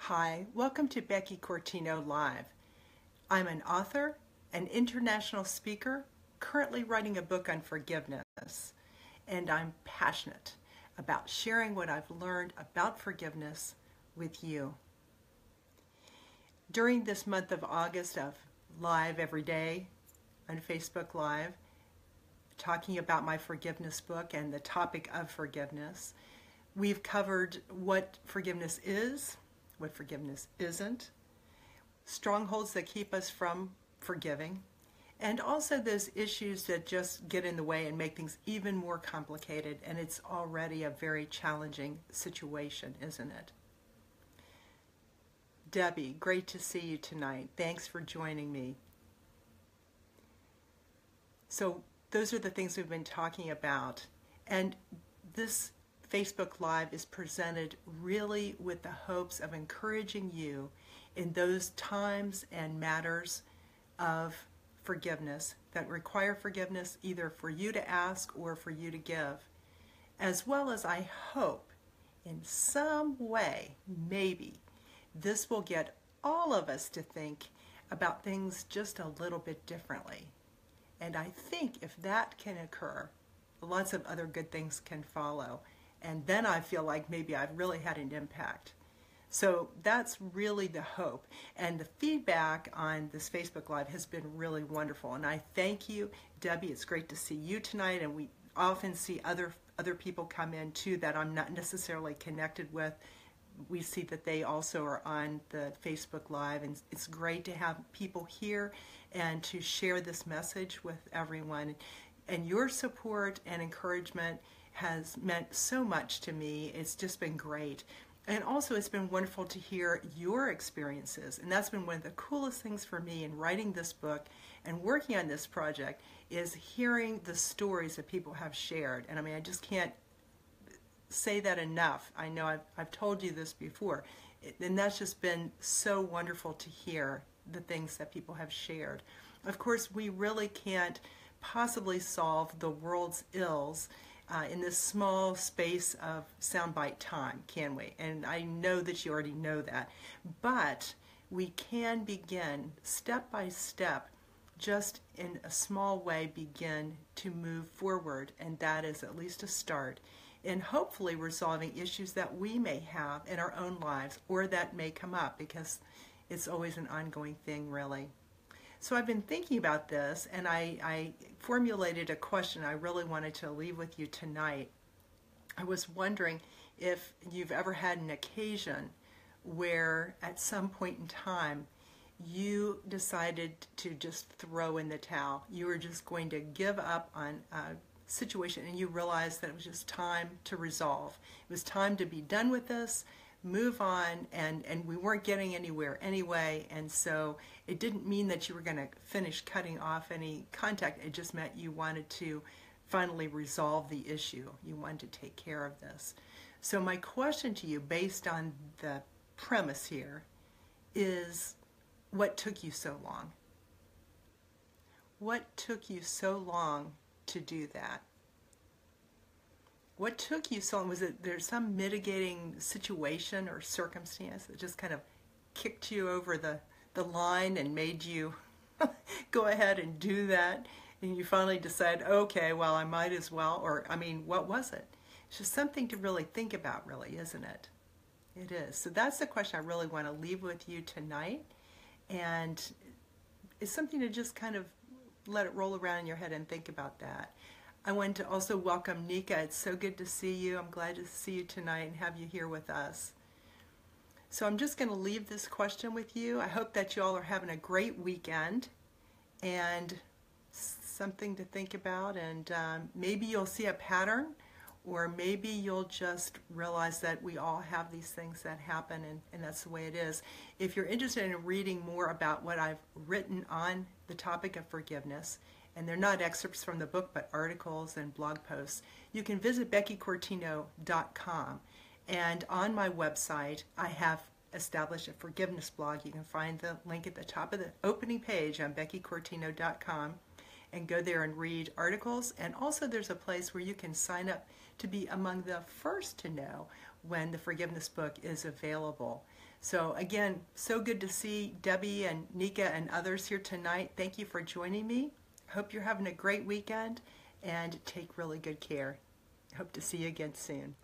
Hi, welcome to Becky Cortino Live. I'm an author, an international speaker, currently writing a book on forgiveness, and I'm passionate about sharing what I've learned about forgiveness with you. During this month of August of live every day on Facebook Live, talking about my forgiveness book and the topic of forgiveness, we've covered what forgiveness is, what forgiveness isn't, strongholds that keep us from forgiving, and also those issues that just get in the way and make things even more complicated, and it's already a very challenging situation, isn't it? Debbie, great to see you tonight. Thanks for joining me. So those are the things we've been talking about, and this Facebook Live is presented really with the hopes of encouraging you in those times and matters of forgiveness that require forgiveness, either for you to ask or for you to give, as well as I hope in some way, maybe, this will get all of us to think about things just a little bit differently. And I think if that can occur, lots of other good things can follow. And then I feel like maybe I've really had an impact. So that's really the hope. And the feedback on this Facebook Live has been really wonderful. And I thank you, Debbie. It's great to see you tonight. And we often see other people come in too that I'm not necessarily connected with. We see that they also are on the Facebook Live. And it's great to have people here and to share this message with everyone. And your support and encouragement has meant so much to me. It's just been great. And also it's been wonderful to hear your experiences. And that's been one of the coolest things for me in writing this book and working on this project, is hearing the stories that people have shared. And I mean, I just can't say that enough. I know I've told you this before. And that's just been so wonderful to hear the things that people have shared. Of course, we really can't possibly solve the world's ills in this small space of soundbite time, can we? And I know that you already know that. But we can begin, step by step, just in a small way, begin to move forward. And that is at least a start in hopefully resolving issues that we may have in our own lives or that may come up, because it's always an ongoing thing, really. So I've been thinking about this, and I formulated a question I really wanted to leave with you tonight. I was wondering if you've ever had an occasion where at some point in time you decided to just throw in the towel. You were just going to give up on a situation, and you realized that it was just time to resolve. It was time to be done with this, move on, and we weren't getting anywhere anyway, and so it didn't mean that you were going to finish cutting off any contact. It just meant you wanted to finally resolve the issue. You wanted to take care of this. So my question to you, based on the premise here, is what took you so long? What took you so long to do that? What took you so long? Was it there's some mitigating situation or circumstance that just kind of kicked you over the line and made you go ahead and do that? And you finally decide, okay, well, I might as well. Or, I mean, what was it? It's just something to really think about, really, isn't it? It is. So that's the question I really want to leave with you tonight. And it's something to just kind of let it roll around in your head and think about that. I want to also welcome Nika. It's so good to see you. I'm glad to see you tonight and have you here with us. So I'm just going to leave this question with you. I hope that you all are having a great weekend and something to think about, and maybe you'll see a pattern, or maybe you'll just realize that we all have these things that happen, and that's the way it is. If you're interested in reading more about what I've written on the topic of forgiveness, and they're not excerpts from the book, but articles and blog posts, you can visit BeckyCortino.com. And on my website, I have established a forgiveness blog. You can find the link at the top of the opening page on BeckyCortino.com and go there and read articles. And also there's a place where you can sign up to be among the first to know when the forgiveness book is available. So again, so good to see Debbie and Nika and others here tonight. Thank you for joining me. Hope you're having a great weekend and take really good care. Hope to see you again soon.